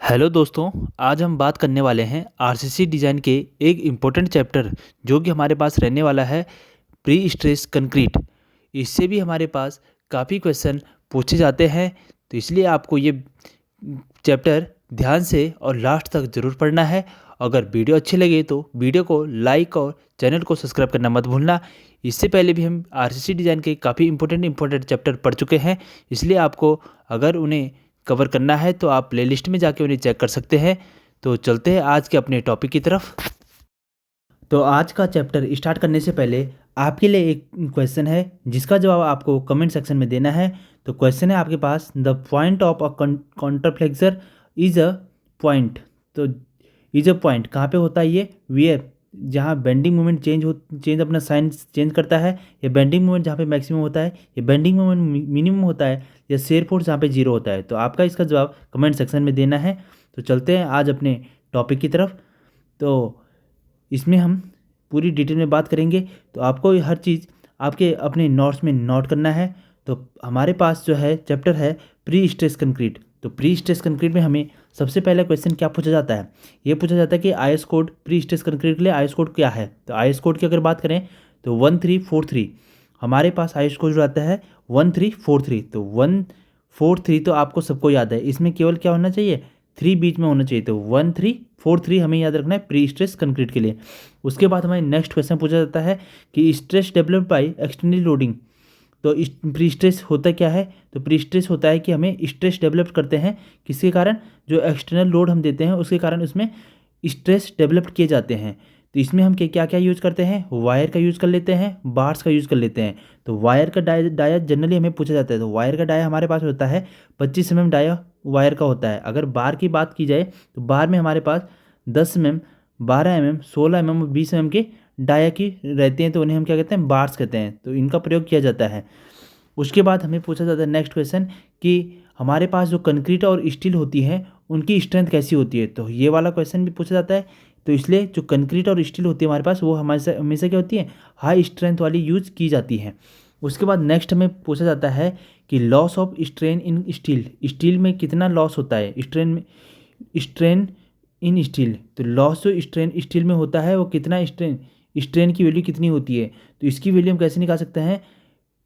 Hello दोस्तों। आज हम बात करने वाले हैं आरसीसी डिज़ाइन के एक इम्पोर्टेंट चैप्टर जो कि हमारे पास रहने वाला है प्री स्ट्रेस कंक्रीट। इससे भी हमारे पास काफ़ी क्वेश्चन पूछे जाते हैं, तो इसलिए आपको ये चैप्टर ध्यान से और लास्ट तक ज़रूर पढ़ना है। अगर वीडियो अच्छी लगे तो वीडियो को लाइक और चैनल को सब्सक्राइब करना मत भूलना। इससे पहले भी हम आरसीसी डिज़ाइन के काफ़ी इंपॉर्टेंट चैप्टर पढ़ चुके हैं, इसलिए आपको अगर उन्हें कवर करना है तो आप प्लेलिस्ट में जाके उन्हें चेक कर सकते हैं। तो चलते हैं आज के अपने टॉपिक की तरफ। तो आज का चैप्टर स्टार्ट करने से पहले आपके लिए एक क्वेश्चन है जिसका जवाब आपको कमेंट सेक्शन में देना है। तो क्वेश्चन है आपके पास, the point of a contraflexure is a point. तो इज अ पॉइंट कहाँ पे होता है ये? वेयर, जहाँ बेंडिंग मोमेंट चेंज अपना साइन चेंज करता है, या बेंडिंग मोमेंट जहाँ पे मैक्सिमम होता है, या बेंडिंग मोमेंट मिनिमम होता है, या शेयर फोर्स जहाँ पे जीरो होता है। तो आपका इसका जवाब कमेंट सेक्शन में देना है। तो चलते हैं आज अपने टॉपिक की तरफ। तो इसमें हम पूरी डिटेल में बात करेंगे, तो आपको हर चीज़ आपके अपने नोट्स में नोट करना है। तो हमारे पास जो है चैप्टर है प्री स्ट्रेस कंक्रीट। तो प्री स्ट्रेस कंक्रीट में हमें सबसे पहला क्वेश्चन क्या पूछा जाता है? ये पूछा जाता है कि IS code pre stress concrete के लिए आईएस कोड क्या है। तो आईएस कोड की अगर बात करें तो 1343 हमारे पास आईएस कोड जो आता है 1343। तो 143 तो आपको सबको याद है, इसमें केवल क्या होना चाहिए? 3 बीच में होना चाहिए। तो 1343 हमें याद रखना है प्री स्ट्रेस कंक्रीट के लिए। उसके बाद हमारे नेक्स्ट क्वेश्चन पूछा जाता है कि stress developed by external loading. तो प्री स्ट्रेस होता क्या है? तो प्री स्ट्रेस होता है कि हमें स्ट्रेस डेवलप करते हैं किसके कारण? जो एक्सटर्नल लोड हम देते हैं उसके कारण उसमें स्ट्रेस डेवलप किए जाते हैं। तो इसमें हम क्या क्या यूज़ करते हैं? वायर का यूज़ कर लेते हैं, बार्स का यूज़ कर लेते हैं। तो वायर का डाया जनरली हमें पूछा जाता है। तो वायर का डाया हमारे पास होता है 25 mm डाया वायर का होता है। अगर बार की बात की जाए तो बार में हमारे पास 10 mm, 12 mm, 16 mm और 20 mm के डाया की रहते हैं, तो उन्हें हम क्या कहते हैं? बार्स कहते हैं। तो इनका प्रयोग किया जाता है। उसके बाद हमें पूछा जाता है नेक्स्ट क्वेश्चन कि हमारे पास जो कंक्रीट और स्टील होती है उनकी स्ट्रेंथ कैसी होती है। तो ये वाला क्वेश्चन भी पूछा जाता है। तो इसलिए जो कंक्रीट और स्टील होती है हमारे पास वो हमारे हमेशा क्या होती है? हाई स्ट्रेंथ वाली यूज की जाती है। उसके बाद नेक्स्ट हमें पूछा जाता है कि loss of strain in steel. Steel में कितना लॉस होता है? Strain in steel. तो लॉस जो स्ट्रेन स्टील में होता है वो कितना स्ट्रेन की वैल्यू कितनी होती है? तो इसकी वैल्यू हम कैसे निकाल सकते हैं?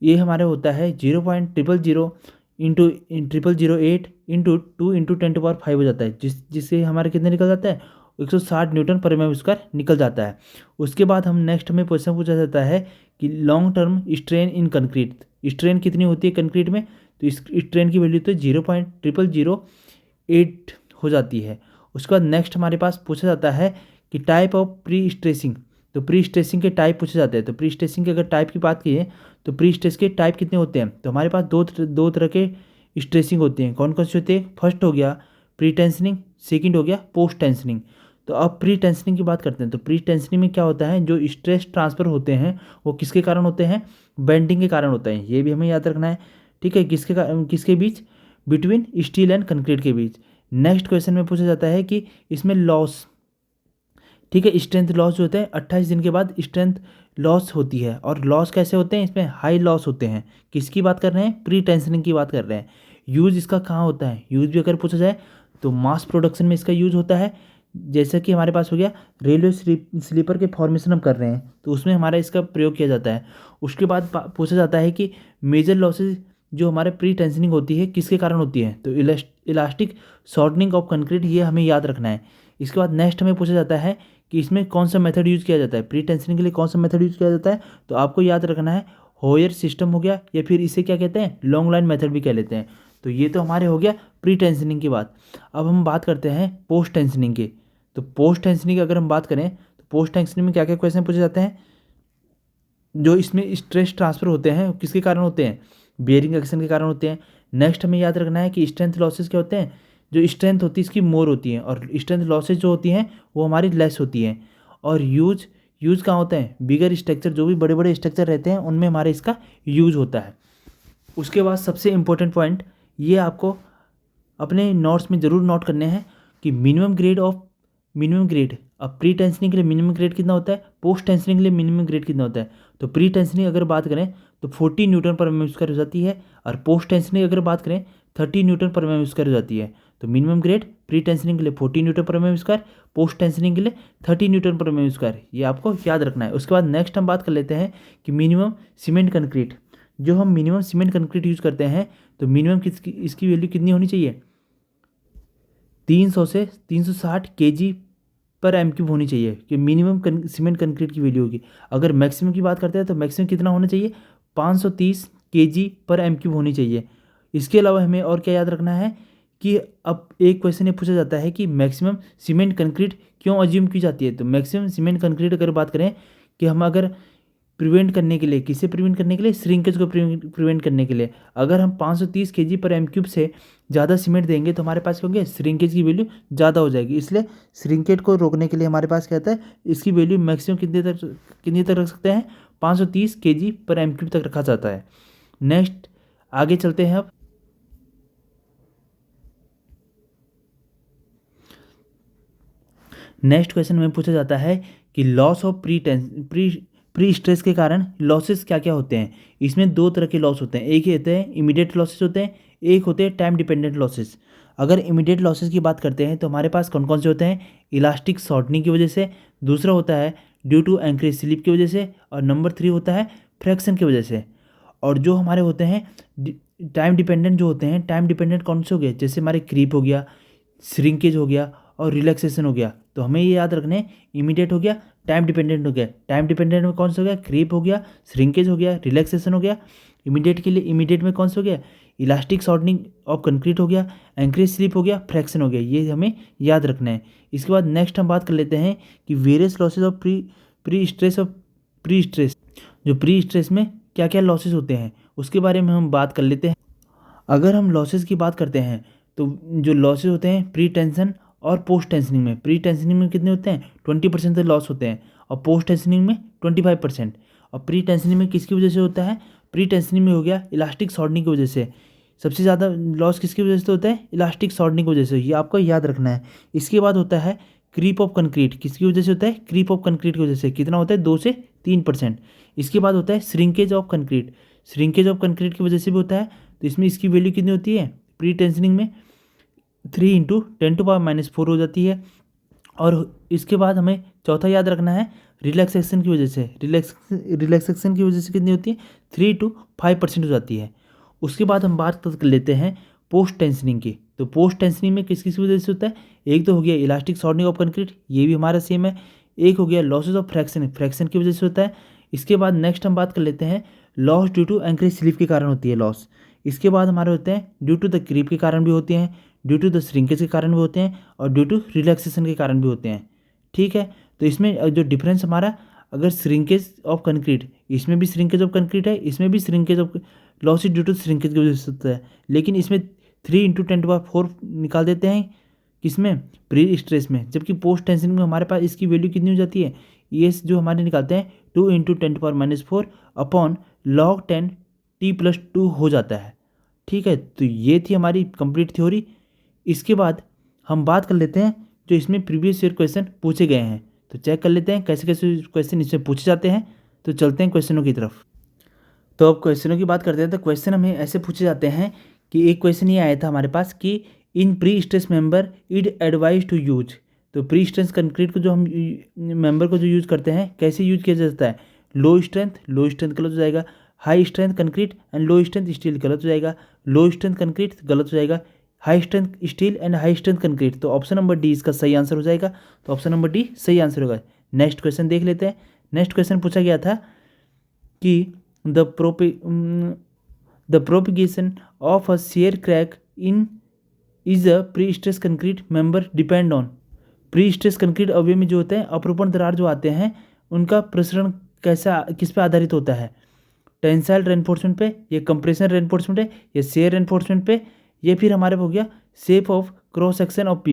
ये हमारे होता है 0.000 इंटू 0008 इंटू 2 × 10⁵ हो जाता है, जिससे हमारे कितने निकल जाता है? 160 न्यूटन पर एम स्क्वायर निकल जाता है। उसके बाद हम नेक्स्ट हमें क्वेश्चन पूछा जाता है कि long term strain in concrete. Strain कितनी होती है कंक्रीट में? तो इस स्ट्रेन की वैल्यू तो 0.00008 हो जाती है। उसके बाद नेक्स्ट हमारे पास पूछा जाता है कि टाइप ऑफ प्री स्ट्रेसिंग। तो प्री स्ट्रेसिंग के टाइप पूछे जाते हैं। तो प्री स्ट्रेसिंग के अगर टाइप की बात की तो प्री स्ट्रेस के टाइप कितने होते हैं? तो हमारे पास दो तरह के स्ट्रेसिंग होते हैं। कौन कौन से होते हैं? फर्स्ट हो गया प्री टेंशनिंग, सेकंड हो गया पोस्ट टेंशनिंग। तो अब प्री टेंशनिंग की बात करते हैं। तो प्री टेंशनिंग में क्या होता है? जो स्ट्रेस ट्रांसफ़र होते हैं वो किसके कारण होते हैं? बेंडिंग के कारण होते हैं। ये भी हमें याद रखना है। ठीक है, किसके बीच? बिटवीन स्टील एंड कंक्रीट के बीच। नेक्स्ट क्वेश्चन में पूछा जाता है कि इसमें लॉस, ठीक है, स्ट्रेंथ लॉस जो होता है 28 दिन के बाद स्ट्रेंथ लॉस होती है। और लॉस कैसे होते हैं? इसमें हाई लॉस होते हैं। किसकी बात कर रहे हैं? प्री टेंशनिंग की बात कर रहे हैं। यूज़ इसका कहाँ होता है? यूज़ भी अगर पूछा जाए तो मास प्रोडक्शन में इसका यूज़ होता है। जैसे कि हमारे पास हो गया रेलवे स्लीपर के फॉर्मेशन हम कर रहे हैं तो उसमें हमारा इसका प्रयोग किया जाता है। उसके बाद पूछा जाता है कि मेजर लॉसेज जो हमारे प्री टेंशनिंग होती है किसके कारण होती है? तो इलास्टिक शॉर्टनिंग ऑफ कंक्रीट, ये हमें याद रखना है। इसके बाद नेक्स्ट हमें पूछा जाता है कि इसमें कौन सा मेथड यूज़ किया जाता है? प्री टेंशनिंग के लिए कौन सा मेथड यूज़ किया जाता है? तो आपको याद रखना है होयर सिस्टम हो गया, या फिर इसे क्या कहते हैं? लॉन्ग लाइन मेथड भी कह लेते हैं। तो ये तो हमारे हो गया प्री टेंशनिंग की बात। अब हम बात करते हैं पोस्ट टेंशनिंग की। तो पोस्ट टेंशनिंग की अगर हम बात करें तो पोस्ट टेंशनिंग में क्या क्या क्वेश्चन पूछे जाते हैं? जो इसमें स्ट्रेस ट्रांसफ़र होते हैं किसके कारण होते हैं? बेयरिंग एक्शन के कारण होते हैं। नेक्स्ट हमें याद रखना है कि स्ट्रेंथ लॉसेस क्या होते हैं? जो स्ट्रेंथ होती है इसकी मोर होती है, और स्ट्रेंथ लॉसेज जो होती हैं वो हमारी लेस होती हैं। और यूज़ कहाँ होता है? बिगर स्ट्रक्चर, जो भी बड़े बड़े स्ट्रक्चर रहते हैं उनमें हमारे इसका यूज़ होता है। उसके बाद सबसे इम्पोर्टेंट पॉइंट ये आपको अपने नोट्स में ज़रूर नोट करने हैं कि मिनिमम ग्रेड अब प्री टेंशनिंग के लिए मिनिमम ग्रेड कितना होता है? पोस्ट टेंशनिंग के लिए मिनिमम ग्रेड कितना होता है? तो प्री टेंशनिंग अगर बात करें तो 40 न्यूटन पर एम स्क्वायर हो जाती है, और पोस्ट टेंशनिंग अगर बात करें 30 न्यूटन पर एम स्क्वायर हो जाती है। तो मिनिमम ग्रेड प्री टेंशनिंग के लिए 40 न्यूटन पर एम स्क्वायर, पोस्ट टेंशनिंग के लिए 30 न्यूटन पर एम स्क्वायर, ये आपको याद रखना है। उसके बाद नेक्स्ट हम बात कर लेते हैं कि मिनिमम सीमेंट कंक्रीट, जो हम मिनिमम सीमेंट कंक्रीट यूज़ करते हैं तो मिनिमम इसकी वैल्यू कितनी होनी चाहिए, 300 से 360 kg पर एम क्यूब होनी चाहिए कि मिनिमम सीमेंट कंक्रीट की वैल्यू होगी। अगर मैक्सिमम की बात करते हैं तो मैक्सिमम कितना होना चाहिए, 530 kg पर एम क्यूब होनी चाहिए। इसके अलावा हमें और क्या याद रखना है कि अब एक क्वेश्चन ये पूछा जाता है कि मैक्सिमम सीमेंट कंक्रीट क्यों अज्यूम की जाती है। तो मैक्सिमम सीमेंट कंक्रीट अगर बात करें कि हम अगर प्रिवेंट करने के लिए, किसे प्रिवेंट करने के लिए, श्रिंकेज को प्रिवेंट करने के लिए, अगर हम 530 kg पर एम क्यूब से ज़्यादा सीमेंट देंगे तो हमारे पास क्या होंगे, श्रिंकेज की वैल्यू ज़्यादा हो जाएगी। इसलिए श्रिंकेज को रोकने के लिए हमारे पास क्या होता है, इसकी वैल्यू मैक्सिमम कितनी तक रख सकते हैं, 530 kg पर एम क्यूब तक रखा जाता है। नेक्स्ट आगे चलते हैं। अब नेक्स्ट क्वेश्चन में पूछा जाता है कि लॉस ऑफ प्री स्ट्रेस के कारण लॉसेस क्या क्या होते हैं। इसमें दो तरह के लॉस होते हैं, एक ही होते हैं इमीडिएट लॉसेस होते हैं, एक होते हैं टाइम डिपेंडेंट लॉसेस। अगर इमीडिएट लॉसेस की बात करते हैं तो हमारे पास कौन कौन से होते हैं, इलास्टिक शॉर्टनिंग की वजह से, दूसरा होता है ड्यू टू एंकरेज स्लिप की वजह से, और नंबर 3 होता है फ्रैक्शन की वजह से। और जो हमारे होते हैं टाइम डिपेंडेंट, जो होते हैं टाइम डिपेंडेंट कौन से हो गए, जैसे हमारे क्रीप हो गया, श्रिंकेज हो गया और रिलैक्सेशन हो गया। तो हमें ये याद रखने, इमीडिएट हो गया, टाइम डिपेंडेंट हो गया। टाइम डिपेंडेंट में कौन सा हो गया, क्रीप हो गया, श्रिंकेज हो गया, रिलैक्सेशन हो गया। इमीडिएट के लिए इमीडिएट में कौन सा हो गया, इलास्टिक शॉर्टनिंग ऑफ कंक्रीट हो गया, एंकरेज स्लिप हो गया, फ्रैक्शन हो गया। ये हमें याद रखना है। इसके बाद नेक्स्ट हम बात कर लेते हैं कि various losses of pre stress, जो प्री स्ट्रेस में क्या क्या लॉसेज होते हैं उसके बारे में हम बात कर लेते हैं। अगर हम लॉसेज की बात करते हैं तो जो लॉसेज होते हैं प्री टेंशन और पोस्ट टेंशनिंग में, प्री टेंशनिंग में कितने होते हैं, 20% तक लॉस होते हैं, और पोस्ट टेंशनिंग में 25%। और प्री टेंशनिंग में किसकी वजह से होता है, प्री टेंशनिंग में हो गया इलास्टिक शॉर्टनिंग की वजह से। सबसे ज़्यादा लॉस किसकी वजह से होता है, इलास्टिक शॉर्टनिंग की वजह से, ये आपको याद रखना है। इसके बाद होता है क्रीप ऑफ कंक्रीट, किसकी वजह से होता है, क्रीप ऑफ कंक्रीट की वजह से, कितना होता है, 2 से 3%। इसके बाद होता है shrinkage of concrete, shrinkage of concrete की वजह से भी होता है। तो इसमें इसकी वैल्यू कितनी होती है, प्री टेंशनिंग में 3 × 10⁻⁴ हो जाती है। और इसके बाद हमें चौथा याद रखना है रिलैक्सेशन की वजह से, रिलैक्सेशन की वजह से कितनी होती है, 3 to 5% हो जाती है। उसके बाद हम बात कर लेते हैं पोस्ट टेंशनिंग की। तो पोस्ट टेंशनिंग में किस वजह से होता है, एक तो हो गया इलास्टिक शॉर्टनिंग ऑफ कंक्रीट, ये भी हमारा सेम है। एक हो गया लॉसेज ऑफ फ्रैक्शन की वजह से होता है। इसके बाद नेक्स्ट हम बात कर लेते हैं loss due to anchorage slip के कारण होती है लॉस। इसके बाद हमारे होते हैं ड्यू टू द क्रीप के कारण भी होते हैं, ड्यू टू द श्रिंकेज के कारण भी होते हैं, और ड्यू टू रिलैक्सेशन के कारण भी होते हैं। ठीक है, तो इसमें जो डिफरेंस हमारा, अगर श्रिंकेज ऑफ कंक्रीट, इसमें भी श्रिंकेज ऑफ कंक्रीट है, इसमें भी shrinkage of loss due to shrinkage की वजह से होता है, लेकिन इसमें 3 × 10⁴ निकाल देते हैं किसमें, प्री स्ट्रेस में। जबकि पोस्ट टेंशन में हमारे पास इसकी वैल्यू कितनी हो जाती है, ये जो हमारे निकालते हैं 2 × 10⁻⁴ अपॉन log 10 t+2 हो जाता है। ठीक है, तो ये थी हमारी कंप्लीट थ्योरी। इसके बाद हम बात कर लेते हैं जो इसमें प्रीवियस ईयर क्वेश्चन पूछे गए हैं, तो चेक कर लेते हैं कैसे कैसे क्वेश्चन इसमें पूछे जाते हैं। तो चलते हैं क्वेश्चनों की तरफ। तो अब क्वेश्चनों की बात करते हैं। तो क्वेश्चन हमें ऐसे पूछे जाते हैं कि एक क्वेश्चन ये आया था हमारे पास कि in pre stress member it advise to use. तो प्री स्ट्रेस कंक्रीट को जो हम मेंबर को जो यूज़ करते हैं, कैसे यूज किया जाता है, लो स्ट्रेंथ गलत हो जाएगा, high strength concrete and low strength steel गलत हो जाएगा, लो स्ट्रेंथ कंक्रीट गलत हो जाएगा, high strength steel and high strength concrete. तो ऑप्शन नंबर डी इसका सही आंसर हो जाएगा। तो ऑप्शन नंबर डी सही आंसर होगा। नेक्स्ट क्वेश्चन देख लेते हैं। नेक्स्ट क्वेश्चन पूछा गया था कि the propagation of a share crack in is a pre stress concrete member depend on. Pre stress concrete अवयव में जो होते हैं अपरूपण दरार जो आते हैं उनका प्रसरण किस पे आधारित होता है, टेंसाइल रेनफोर्समेंट पे, या कंप्रेशन रेनफोर्समेंट है, या शेयर रेनफोर्समेंट पे, ये फिर हमारे हो गया shape of cross section of P.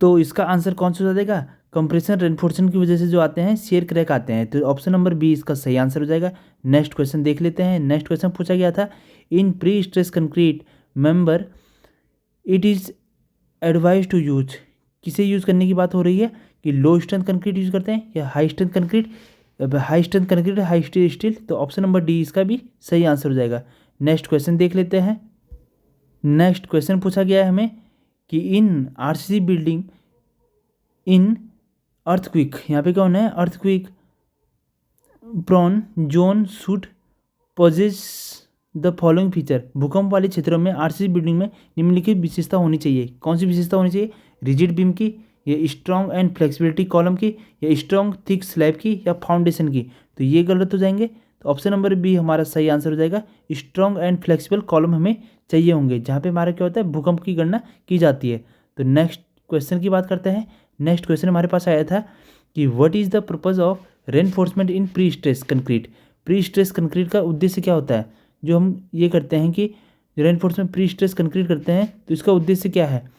तो इसका आंसर कौन सा हो जाएगा, कंप्रेशन रेनफोर्समेंट की वजह से जो आते हैं शेयर क्रैक आते हैं। तो ऑप्शन नंबर बी इसका सही आंसर हो जाएगा। नेक्स्ट क्वेश्चन देख लेते हैं। नेक्स्ट क्वेश्चन पूछा गया था in pre stress concrete member it is advise to use. किसे यूज़ करने की बात हो रही है कि लो स्ट्रेंथ कंक्रीट यूज़ करते हैं या high strength concrete, high strength concrete, high steel. तो ऑप्शन नंबर डी इसका भी सही आंसर हो जाएगा। नेक्स्ट क्वेश्चन देख लेते हैं। नेक्स्ट क्वेश्चन पूछा गया है हमें कि in RCC building in earthquake, यहाँ पे क्या होना है, earthquake prone zone should possess the following feature. भूकंप वाले क्षेत्रों में आरसीसी बिल्डिंग में निम्नलिखित विशेषता होनी चाहिए। कौन सी विशेषता होनी चाहिए? रिजिड बीम की, या स्ट्रॉन्ग एंड फ्लेक्सिबिलिटी कॉलम की, या स्ट्रॉन्ग थिक स्लैब की, या फाउंडेशन की। तो ये गलत हो जाएंगे। तो ऑप्शन नंबर बी हमारा सही आंसर हो जाएगा। स्ट्रॉन्ग एंड फ्लेक्सिबल कॉलम हमें चाहिए होंगे, जहाँ पे हमारा क्या होता है, भूकंप की गणना की जाती है। तो नेक्स्ट क्वेश्चन की बात करते हैं। नेक्स्ट क्वेश्चन हमारे पास आया था कि what is the purpose of reinforcement in pre stress concrete. Pre stress concrete का उद्देश्य क्या होता है? जो हम ये करते हैं कि रेनफोर्समेंट प्री स्ट्रेस कंक्रीट करते हैं, तो इसका उद्देश्य क्या है?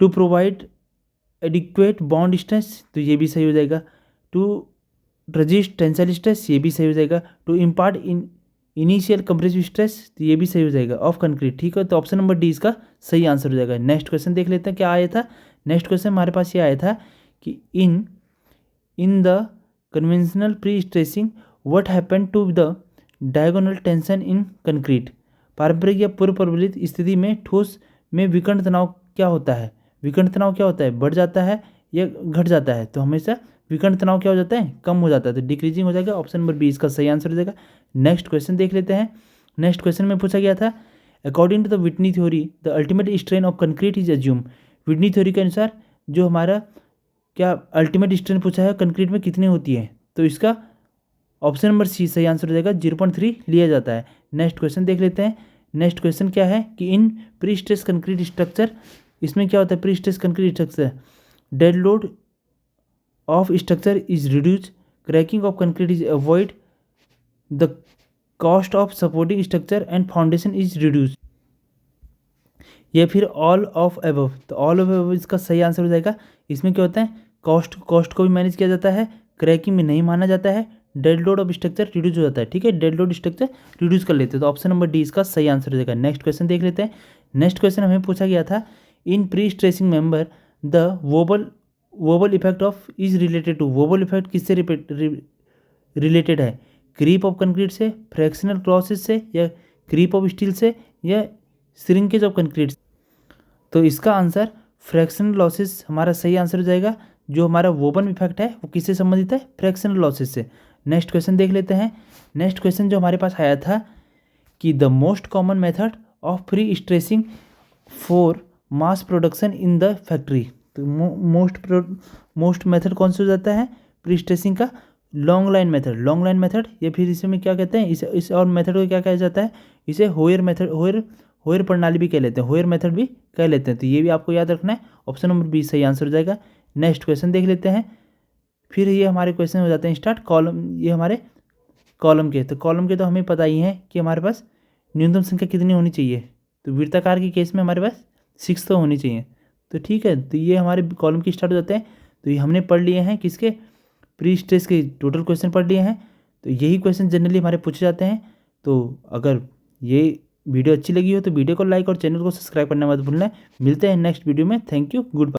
To provide adequate bond stress, तो ये भी सही हो जाएगा। टू रजिस्ट टेंसाइल स्ट्रेस, ये भी सही हो जाएगा। To impart initial compressive stress, तो ये भी सही हो जाएगा ऑफ कंक्रीट। ठीक है, तो ऑप्शन नंबर डी इसका सही आंसर हो जाएगा। नेक्स्ट क्वेश्चन देख लेते हैं क्या आया था। नेक्स्ट क्वेश्चन हमारे पास ये आया था कि in the conventional pre stressing what happen to the diagonal tension in concrete. पारंपरिक या पूर्व प्रबलित स्थिति में ठोस में विकर्ण तनाव क्या होता है? विकर्ण तनाव क्या होता है? बढ़ जाता है या घट जाता है? तो हमेशा विकर्ण तनाव क्या हो जाता है? कम हो जाता है, तो डिक्रीजिंग हो जाएगा। ऑप्शन नंबर बी इसका सही आंसर हो जाएगा। नेक्स्ट क्वेश्चन देख लेते हैं। नेक्स्ट क्वेश्चन में पूछा गया था, according to the Whitney theory the ultimate strain of concrete is assume. Whitney theory के अनुसार जो हमारा क्या अल्टीमेट स्ट्रेन पूछा है कंक्रीट में कितनी होती है? तो इसका ऑप्शन नंबर सी सही आंसर हो जाएगा, 0.3 लिया जाता है। नेक्स्ट क्वेश्चन देख लेते हैं। नेक्स्ट क्वेश्चन क्या है कि in pre stress concrete structure, इसमें क्या होता है? Pre stress concrete structure dead load of structure is reduce, cracking of concrete is avoid, the cost of supporting structure and foundation is reduce, या फिर all of above. तो all of above इसका सही answer हो जाएगा। इसमें क्या होता है? कॉस्ट को भी मैनेज किया जाता है, क्रैकिंग में नहीं माना जाता है, dead load of structure reduce हो जाता है। ठीक है, डेड लोड स्ट्रक्चर रिड्यूस कर लेते हैं। तो ऑप्शन नंबर डी इसका सही आंसर हो जाएगा। नेक्स्ट क्वेश्चन देख लेते हैं। नेक्स्ट क्वेश्चन हमें पूछा गया था, in pre stressing member the wobble effect of is related to. Wobble effect किससे रिलेटेड है? क्रीप ऑफ कंक्रीट से, फ्रैक्शनल क्लॉसेस से, या क्रीप ऑफ स्टील से, या श्रिंकेज ऑफ कंक्रीट। तो इसका आंसर फ्रैक्शनल लॉसेस हमारा सही आंसर हो जाएगा। जो हमारा वोबन इफेक्ट है वो किससे संबंधित है? फ्रैक्शनल लॉसेस से। नेक्स्ट क्वेश्चन देख लेते हैं। नेक्स्ट क्वेश्चन जो हमारे पास आया था कि the most common method of pre stressing for mass production in the factory. तो मोस्ट मेथड कौन सा हो जाता है प्री स्ट्रेसिंग का? Long line method. Long line method, या फिर इसमें क्या कहते हैं, इस और मेथड को क्या कहा जाता है? इसे होयर मेथड, होयर प्रणाली भी कह लेते हैं, होयर मेथड भी कह लेते हैं। तो ये भी आपको याद रखना है। ऑप्शन नंबर बी सही आंसर हो जाएगा। नेक्स्ट क्वेश्चन देख लेते हैं। फिर ये हमारे क्वेश्चन हो जाते हैं स्टार्ट कॉलम, ये हमारे कॉलम के। तो कॉलम के तो हमें पता ही है कि हमारे पास न्यूनतम संख्या कितनी होनी चाहिए। तो वृत्ताकार के केस में हमारे पास 6 तो होनी चाहिए। तो ठीक है, तो ये हमारे कॉलम की स्टार्ट हो जाते हैं। तो ये हमने पढ़ लिए हैं किसके? प्री स्ट्रेस के टोटल क्वेश्चन पढ़ लिए हैं। तो यही क्वेश्चन जनरली हमारे पूछे जाते हैं। तो अगर ये वीडियो अच्छी लगी हो तो वीडियो को लाइक और चैनल को सब्सक्राइब करना मत भूलना। मिलते हैं नेक्स्ट वीडियो में। Thank you, good bye.